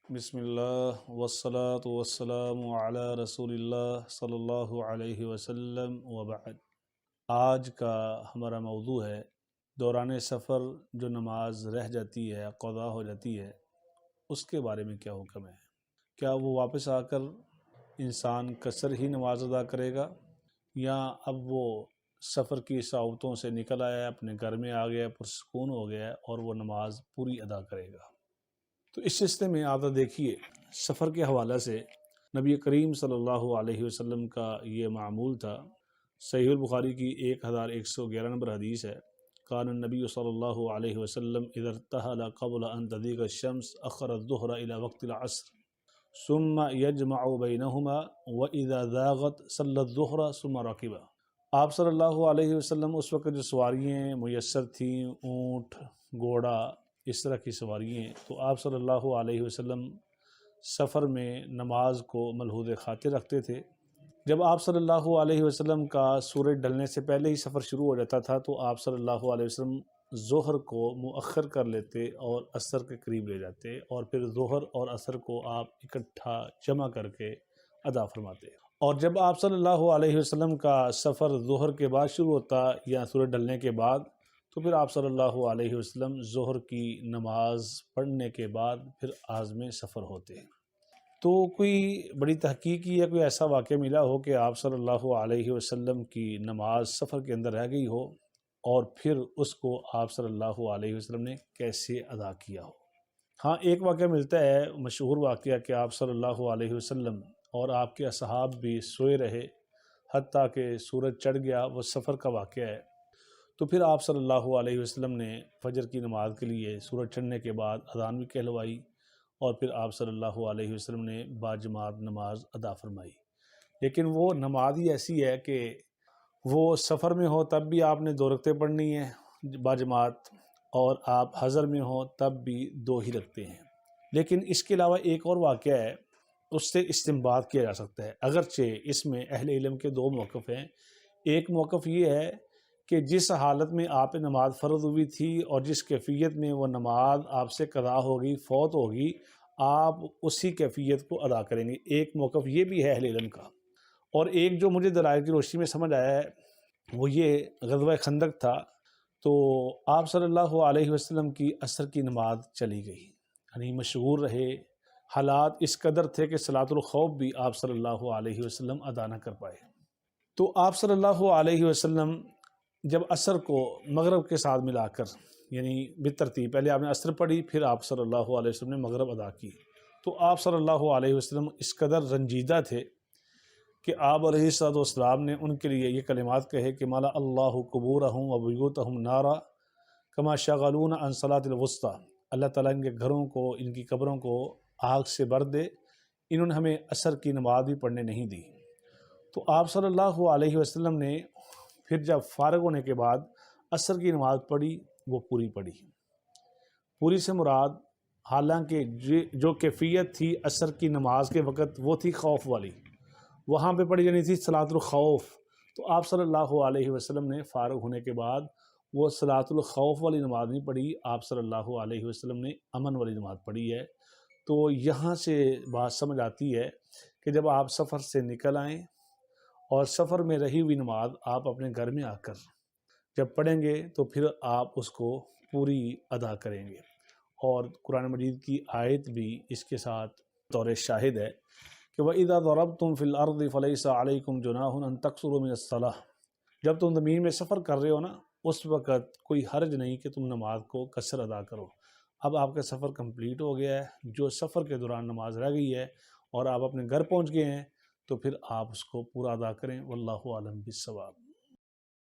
بسم اللہ والصلاة والسلام علی رسول اللہ صلی اللہ علیہ وسلم وبعد۔ آج کا ہمارا موضوع ہے دوران سفر جو نماز رہ جاتی ہے، قضا ہو جاتی ہے، اس کے بارے میں کیا حکم ہے؟ کیا وہ واپس آ کر انسان قصر ہی نماز ادا کرے گا، یا اب وہ سفر کی صعوبتوں سے نکل آیا، اپنے گھر میں آ گیا، پرسکون ہو گیا اور وہ نماز پوری ادا کرے گا؟ تو اس سلسلے میں آپ دیکھیے، سفر کے حوالے سے نبی کریم صلی اللہ علیہ وسلم کا یہ معمول تھا۔ صحیح البخاری کی 1111 نمبر حدیث ہے، کان النبی صلی اللہ علیہ وسلم اذا ارتحل قبل ان تزيغ الشمس اخر الظهر الى وقت العصر ثم يجمع بينهما واذا زاغت صلى الظهر ثم ركب۔ آپ صلی اللہ علیہ وسلم اس وقت جو سواریاں میسر تھیں، اونٹ، گھوڑا، اس طرح کی سواریاں، تو آپ صلی اللہ علیہ وسلم سفر میں نماز کو ملحوظ خاطر رکھتے تھے۔ جب آپ صلی اللہ علیہ وسلم کا سورج ڈھلنے سے پہلے ہی سفر شروع ہو جاتا تھا تو آپ صلی اللہ علیہ وسلم ظہر کو مؤخر کر لیتے اور عصر کے قریب لے جاتے، اور پھر ظہر اور عصر کو آپ اکٹھا جمع کر کے ادا فرماتے۔ اور جب آپ صلی اللہ علیہ وسلم کا سفر ظہر کے بعد شروع ہوتا یا سورج ڈھلنے کے بعد، تو پھر آپ صلی اللہ علیہ وسلم ظہر کی نماز پڑھنے کے بعد پھر عازم سفر ہوتے ہیں۔ تو کوئی بڑی تحقیق یا کوئی ایسا واقعہ ملا ہو کہ آپ صلی اللہ علیہ وسلم کی نماز سفر کے اندر رہ گئی ہو اور پھر اس کو آپ صلی اللہ علیہ وسلم نے کیسے ادا کیا ہو؟ ہاں، ایک واقعہ ملتا ہے، مشہور واقعہ، کہ آپ صلی اللہ علیہ وسلم اور آپ کے اصحاب بھی سوئے رہے حتیٰ کہ سورج چڑھ گیا۔ وہ سفر کا واقعہ ہے۔ تو پھر آپ صلی اللہ علیہ وسلم نے فجر کی نماز کے لیے سورج چڑھنے کے بعد اذان بھی کہلوائی، اور پھر آپ صلی اللہ علیہ وسلم نے باجماعت نماز ادا فرمائی۔ لیکن وہ نماز ہی ایسی ہے کہ وہ سفر میں ہو تب بھی آپ نے 2 رکعتیں پڑھنی ہیں باجماعت، اور آپ حضر میں ہو تب بھی 2 ہی رکھتے ہیں۔ لیکن اس کے علاوہ ایک اور واقعہ ہے، اس سے استنباط کیا جا سکتا ہے، اگرچہ اس میں اہل علم کے 2 موقف ہیں۔ ایک موقف یہ ہے کہ جس حالت میں آپ پہ نماز فرض ہوئی تھی اور جس کیفیت میں وہ نماز آپ سے قضا ہوگی، فوت ہوگی، آپ اسی کیفیت کو ادا کریں گے۔ ایک موقف یہ بھی ہے اہل علم کا۔ اور ایک جو مجھے دلائل کی روشنی میں سمجھ آیا ہے وہ یہ غزوہ خندق تھا۔ تو آپ صلی اللہ علیہ وسلم کی عصر کی نماز چلی گئی، یعنی مشغول رہے، حالات اس قدر تھے کہ صلاۃ الخوف بھی آپ صلی اللہ علیہ وسلم ادا نہ کر پائے۔ تو آپ صلی اللہ علیہ وسلم جب عصر کو مغرب کے ساتھ ملا کر، یعنی بالترتیب پہلے آپ نے عصر پڑھی، پھر آپ صلی اللہ علیہ وسلم نے مغرب ادا کی، تو آپ صلی اللہ علیہ وسلم اس قدر رنجیدہ تھے کہ آپ علیہ الصلوۃ والسلام نے ان کے لیے یہ کلمات کہے کہ مالا اللہ قبورہم و بیوتہم نارا کما شغلون عن صلاۃ الوسطیٰ۔ اللہ تعالیٰ ان کے گھروں کو، ان کی قبروں کو آگ سے بھر دے، انہوں نے ہمیں عصر کی نماز بھی پڑھنے نہیں دی۔ تو آپ صلی اللہ علیہ وسلم نے پھر جب فارغ ہونے کے بعد عصر کی نماز پڑھی، وہ پوری پڑھی۔ پوری سے مراد، حالانکہ جو کیفیت تھی عصر کی نماز کے وقت وہ تھی خوف والی، وہاں پہ پڑھی جانی تھی صلاۃ الخوف۔ تو آپ صلی اللہ علیہ وسلم نے فارغ ہونے کے بعد وہ صلاۃ الخوف والی نماز نہیں پڑھی، آپ صلی اللہ علیہ وسلم نے امن والی نماز پڑھی ہے۔ تو یہاں سے بات سمجھ آتی ہے کہ جب آپ سفر سے نکل آئیں اور سفر میں رہی ہوئی نماز آپ اپنے گھر میں آ کر جب پڑھیں گے تو پھر آپ اس کو پوری ادا کریں گے۔ اور قرآن مجید کی آیت بھی اس کے ساتھ طور شاہد ہے کہ وَإِذَا ضَرَبْتُمْ فِي الْأَرْضِ فَلَيْسَ عَلَيْكُمْ جُنَاحٌ أَن تَقْصُرُوا مِنَ الصَّلَاةِ۔ جب تم زمین میں سفر کر رہے ہو نا، اس وقت کوئی حرج نہیں کہ تم نماز کو قصر ادا کرو۔ اب آپ کا سفر کمپلیٹ ہو گیا ہے، جو سفر کے دوران نماز رہ گئی ہے اور آپ اپنے گھر پہنچ گئے ہیں، تو پھر آپ اس کو پورا ادا کریں۔ واللہ اعلم بالصواب۔